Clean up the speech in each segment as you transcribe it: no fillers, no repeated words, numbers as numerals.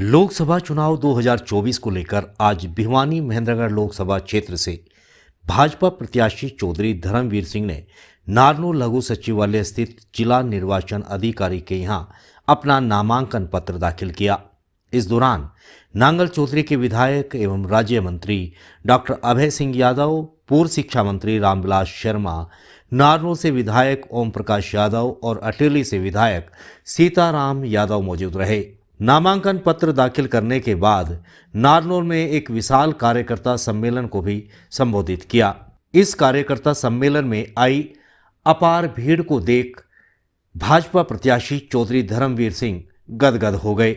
लोकसभा चुनाव 2024 को लेकर आज भिवानी महेंद्रगढ़ लोकसभा क्षेत्र से भाजपा प्रत्याशी चौधरी धर्मवीर सिंह ने नारनौल लघु सचिवालय स्थित जिला निर्वाचन अधिकारी के यहां अपना नामांकन पत्र दाखिल किया। इस दौरान नांगल चौधरी के विधायक एवं राज्य मंत्री डॉक्टर अभय सिंह यादव, पूर्व शिक्षा मंत्री रामविलास शर्मा, नारनौल से विधायक ओम प्रकाश यादव और अटेली से विधायक सीताराम यादव मौजूद रहे। नामांकन पत्र दाखिल करने के बाद नारनौल में एक विशाल कार्यकर्ता सम्मेलन को भी संबोधित किया। इस कार्यकर्ता सम्मेलन में आई अपार भीड़ को देख भाजपा प्रत्याशी चौधरी धर्मवीर सिंह गदगद हो गए।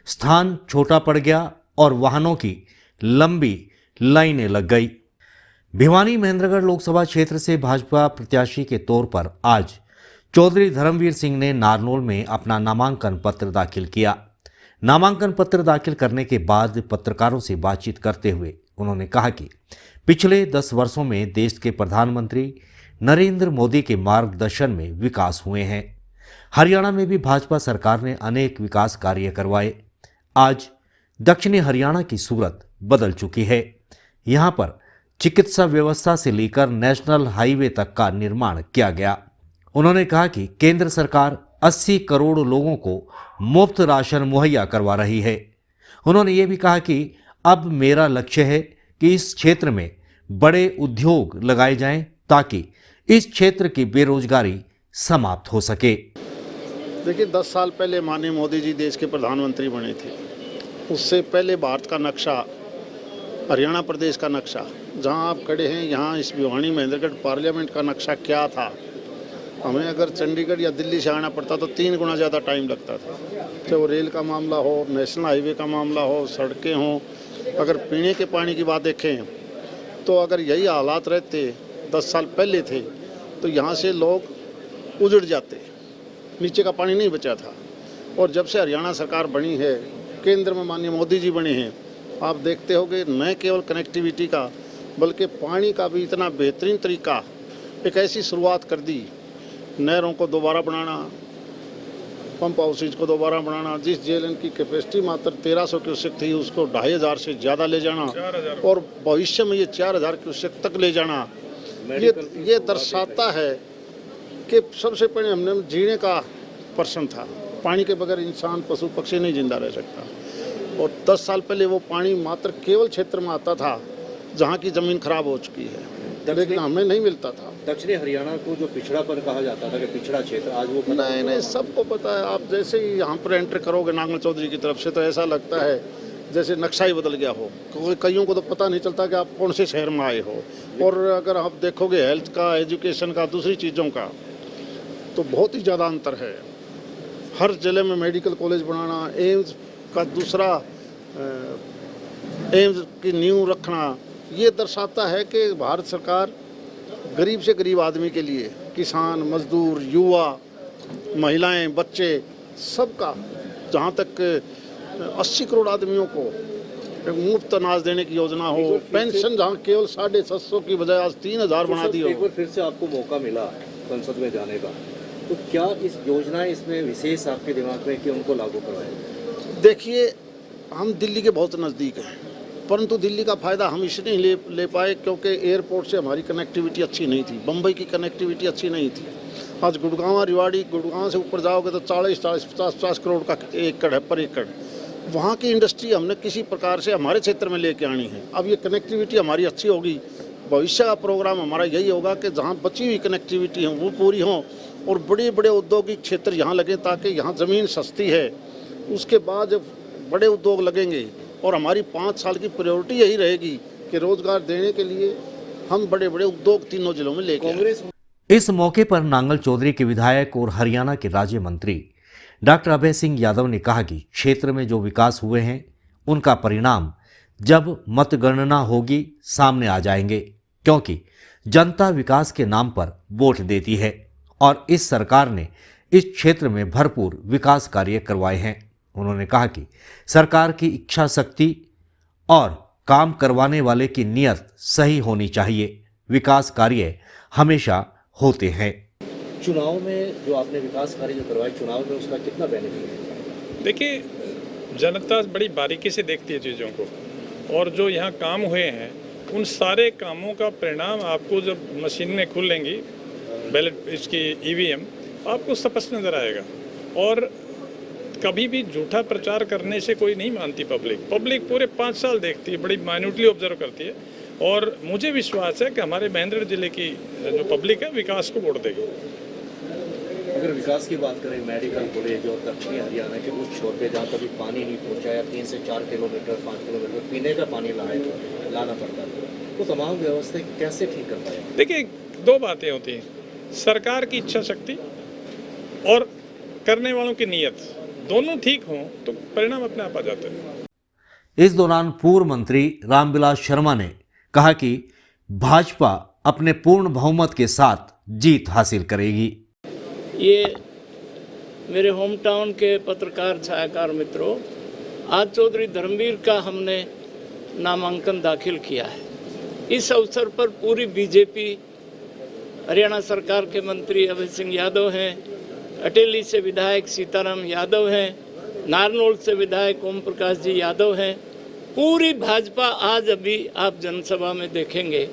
स्थान छोटा पड़ गया और वाहनों की लंबी लाइनें लग गई। भिवानी महेंद्रगढ़ लोकसभा क्षेत्र से भाजपा प्रत्याशी के तौर पर आज चौधरी धर्मवीर सिंह ने नारनौल में अपना नामांकन पत्र दाखिल किया। नामांकन पत्र दाखिल करने के बाद पत्रकारों से बातचीत करते हुए उन्होंने कहा कि पिछले 10 वर्षों में देश के प्रधानमंत्री नरेंद्र मोदी के मार्गदर्शन में विकास हुए हैं। हरियाणा में भी भाजपा सरकार ने अनेक विकास कार्य करवाए। आज दक्षिणी हरियाणा की सूरत बदल चुकी है। यहाँ पर चिकित्सा व्यवस्था से लेकर नेशनल हाईवे तक का निर्माण किया गया। उन्होंने कहा कि केंद्र सरकार 80 करोड़ लोगों को मुफ्त राशन मुहैया करवा रही है। उन्होंने ये भी कहा कि अब मेरा लक्ष्य है कि इस क्षेत्र में बड़े उद्योग लगाए जाएं ताकि इस क्षेत्र की बेरोजगारी समाप्त हो सके। देखिए, 10 साल पहले माननीय मोदी जी देश के प्रधानमंत्री बने थे। उससे पहले भारत का नक्शा, हरियाणा प्रदेश का नक्शा, जहां आप खड़े हैं यहाँ इस भिवानी महेंद्रगढ़ पार्लियामेंट का नक्शा क्या था। हमें अगर चंडीगढ़ या दिल्ली से आना पड़ता तो 3 गुना ज़्यादा टाइम लगता था। चाहे वो रेल का मामला हो, नेशनल हाईवे का मामला हो, सड़कें हों। अगर पीने के पानी की बात देखें तो अगर यही हालात रहते 10 साल पहले थे तो यहाँ से लोग उजड़ जाते, नीचे का पानी नहीं बचा था। और जब से हरियाणा सरकार बनी है, केंद्र में माननीय मोदी जी बने हैं, आप देखते होंगे न केवल कनेक्टिविटी का बल्कि पानी का भी इतना बेहतरीन तरीका, एक ऐसी शुरुआत कर दी। नहरों को दोबारा बनाना, पंप हाउसेज को दोबारा बनाना, जिस जेएलएन की कैपेसिटी मात्र 1300 क्यूसेक थी उसको 2500 से ज़्यादा ले जाना और भविष्य में ये 4000 क्यूसेक तक ले जाना, ये दर्शाता है कि सबसे पहले हमने जीने का प्रश्न था। पानी के बगैर इंसान, पशु पक्षी नहीं जिंदा रह सकता। और 10 साल पहले वो पानी मात्र केवल क्षेत्र में आता था जहाँ की ज़मीन खराब हो चुकी है, लेकिन हमें नहीं मिलता था। दक्षिणी हरियाणा को जो पिछड़ापन कहा जाता था कि पिछड़ा क्षेत्र, आज वो नहीं, सबको पता है। आप जैसे ही यहाँ पर एंटर करोगे नांगल चौधरी की तरफ से तो ऐसा लगता है जैसे नक्शा ही बदल गया हो। कईयों को तो पता नहीं चलता कि आप कौन से शहर में आए हो। और अगर आप देखोगे हेल्थ का, एजुकेशन का, दूसरी चीज़ों का, तो बहुत ही ज़्यादा अंतर है। हर जिले में मेडिकल कॉलेज बनाना, एम्स का दूसरा एम्स की नींव रखना, ये दर्शाता है कि भारत सरकार गरीब से गरीब आदमी के लिए, किसान, मजदूर, युवा, महिलाएं, बच्चे, सबका, जहाँ तक 80 करोड़ आदमियों को मुफ्त अनाज देने की योजना हो, पेंशन जहाँ केवल 750 की बजाय आज 3000 बना दी हो। एक बार फिर से आपको मौका मिला संसद में जाने का, तो क्या इस योजना इसमें विशेष आपके दिमाग में कि उनको लागू करवाएं? देखिए, हम दिल्ली के बहुत नज़दीक हैं, परंतु दिल्ली का फ़ायदा हम इसलिए ले पाए क्योंकि एयरपोर्ट से हमारी कनेक्टिविटी अच्छी नहीं थी। बम्बई की कनेक्टिविटी अच्छी नहीं थी। आज गुड़गांव, रेवाड़ी, गुड़गांव से ऊपर जाओगे तो 40-50 करोड़ का एकड़ है, पर एकड़। वहाँ की इंडस्ट्री हमने किसी प्रकार से हमारे क्षेत्र में लेके आनी है। अब ये कनेक्टिविटी हमारी अच्छी होगी। भविष्य का प्रोग्राम हमारा यही होगा कि जहाँ बची हुई कनेक्टिविटी हो वो पूरी हों और बड़े बड़े औद्योगिक क्षेत्र यहाँ लगें, ताकि यहाँ ज़मीन सस्ती है। उसके बाद जब बड़े उद्योग लगेंगे और हमारी 5 साल की प्रायोरिटी यही रहेगी कि रोजगार देने के लिए हम बड़े बड़े उद्योग तीनों जिलों में लेके कांग्रेस। इस मौके पर नांगल चौधरी के विधायक और हरियाणा के राज्य मंत्री डॉक्टर अभय सिंह यादव ने कहा कि क्षेत्र में जो विकास हुए हैं उनका परिणाम जब मतगणना होगी सामने आ जाएंगे, क्योंकि जनता विकास के नाम पर वोट देती है और इस सरकार ने इस क्षेत्र में भरपूर विकास कार्य करवाए हैं। उन्होंने कहा कि सरकार की इच्छा शक्ति और काम करवाने वाले की नीयत सही होनी चाहिए। विकास कार्य हमेशा होते हैं। चुनाव में जो आपने विकास कार्य जो करवाए, चुनाव में उसका कितना बेनिफिट है? देखिए, जनता बड़ी बारीकी से देखती है चीज़ों को, और जो यहाँ काम हुए हैं उन सारे कामों का परिणाम आपको जब मशीनें खुलेंगी, बैलेट इसकी ईवीएम, आपको स्पष्ट नज़र आएगा। और कभी भी झूठा प्रचार करने से कोई नहीं मानती पब्लिक पूरे 5 साल देखती है, बड़ी माइन्यूटली ऑब्जर्व करती है, और मुझे विश्वास है कि हमारे महेंद्रगढ़ जिले की जो पब्लिक है विकास को वोट देगी। अगर विकास की बात करें, मेडिकल कॉलेज और दक्षिणी हरियाणा के कुछ छोर पे जहाँ कभी पानी नहीं पहुँचा या 3 से 4 किलोमीटर 5 किलोमीटर पीने का पानी लाना पड़ता था, तो तमाम व्यवस्था कैसे ठीक कर पाए? देखिए, 2 बातें होती हैं, सरकार की इच्छा शक्ति और करने वालों की नीयत, दोनों ठीक हों तो परिणाम अपने आप आ जाते हैं। इस दौरान पूर्व मंत्री रामविलास शर्मा ने कहा कि भाजपा अपने पूर्ण बहुमत के साथ जीत हासिल करेगी। ये मेरे होम टाउन के पत्रकार छायाकार मित्रों, आज चौधरी धर्मवीर का हमने नामांकन दाखिल किया है। इस अवसर पर पूरी बीजेपी, हरियाणा सरकार के मंत्री अभय सिंह यादव हैं, अटेली से विधायक सीताराम यादव हैं, नारनौल से विधायक ओम प्रकाश जी यादव हैं, पूरी भाजपा आज अभी आप जनसभा में देखेंगे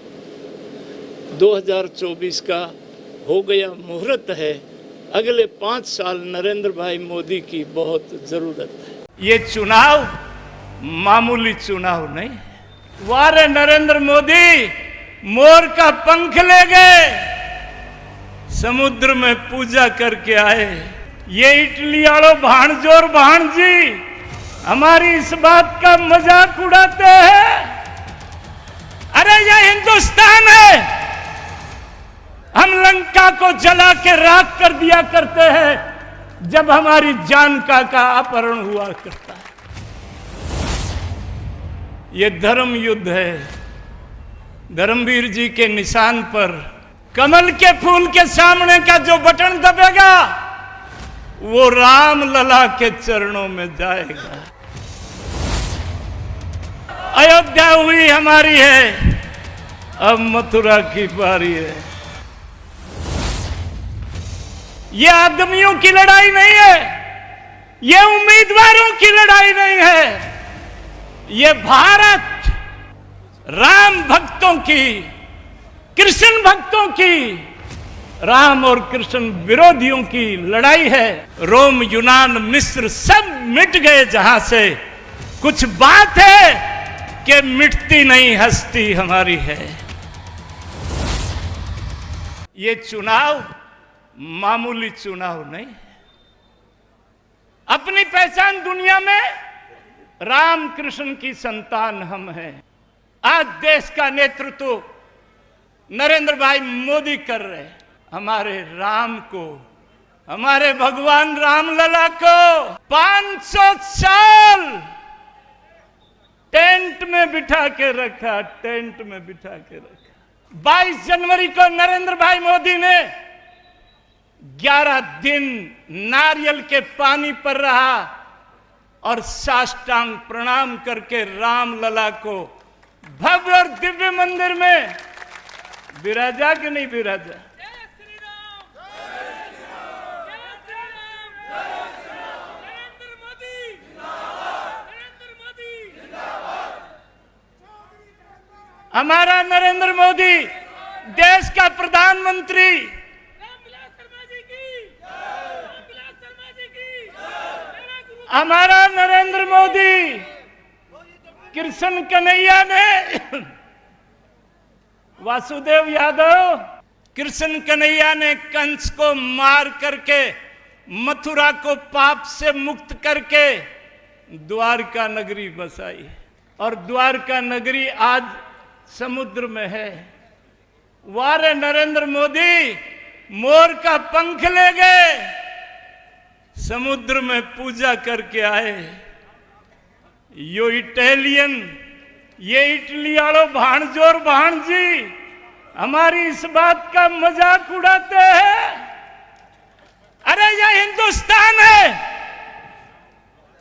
2024 का हो गया मुहूर्त है। अगले 5 साल नरेंद्र भाई मोदी की बहुत ज़रूरत है। ये चुनाव मामूली चुनाव नहीं। वारे नरेंद्र मोदी मोर का पंख ले गए, समुद्र में पूजा करके आए। ये इटली वालों भाणजोर भाणजी हमारी इस बात का मजाक उड़ाते हैं। अरे ये हिंदुस्तान है, हम लंका को जला के राख कर दिया करते हैं जब हमारी जान का अपहरण हुआ करता है। ये धर्म युद्ध है। धर्मवीर जी के निशान पर कमल के फूल के सामने का जो बटन दबेगा वो राम लला के चरणों में जाएगा। अयोध्या हुई हमारी है, अब मथुरा की बारी है। ये आदमियों की लड़ाई नहीं है, ये उम्मीदवारों की लड़ाई नहीं है, ये भारत राम भक्तों की, कृष्ण भक्तों की, राम और कृष्ण विरोधियों की लड़ाई है। रोम, यूनान, मिस्र सब मिट गए जहां से। कुछ बात है कि मिटती नहीं हस्ती हमारी है। ये चुनाव मामूली चुनाव नहीं। अपनी पहचान दुनिया में राम कृष्ण की संतान हम हैं। आज देश का नेतृत्व नरेंद्र भाई मोदी कर रहे हैं। हमारे राम को, हमारे भगवान रामलला को 500 साल टेंट में बिठा के रखा, टेंट में बिठा के रखा। 22 जनवरी को नरेंद्र भाई मोदी ने 11 दिन नारियल के पानी पर रहा और साष्टांग प्रणाम करके रामलला को भव्य और दिव्य मंदिर में विराजा कि नहीं विराजा? हमारा नरेंद्र मोदी देश का प्रधानमंत्री, हमारा नरेंद्र मोदी कृष्ण कन्हैया ने, वासुदेव यादव, कृष्ण कन्हैया ने कंस को मार करके मथुरा को पाप से मुक्त करके द्वारका नगरी बसाई, और द्वारका नगरी आज समुद्र में है। वारे नरेंद्र मोदी मोर का पंख ले गए, समुद्र में पूजा करके आए। यो इटालियन, ये इटली वालों भाणजोर भाणजी हमारी इस बात का मजाक उड़ाते हैं। अरे ये हिंदुस्तान है,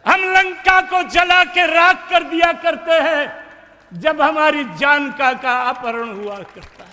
हम लंका को जला के राख कर दिया करते हैं जब हमारी जान का अपहरण हुआ करता है।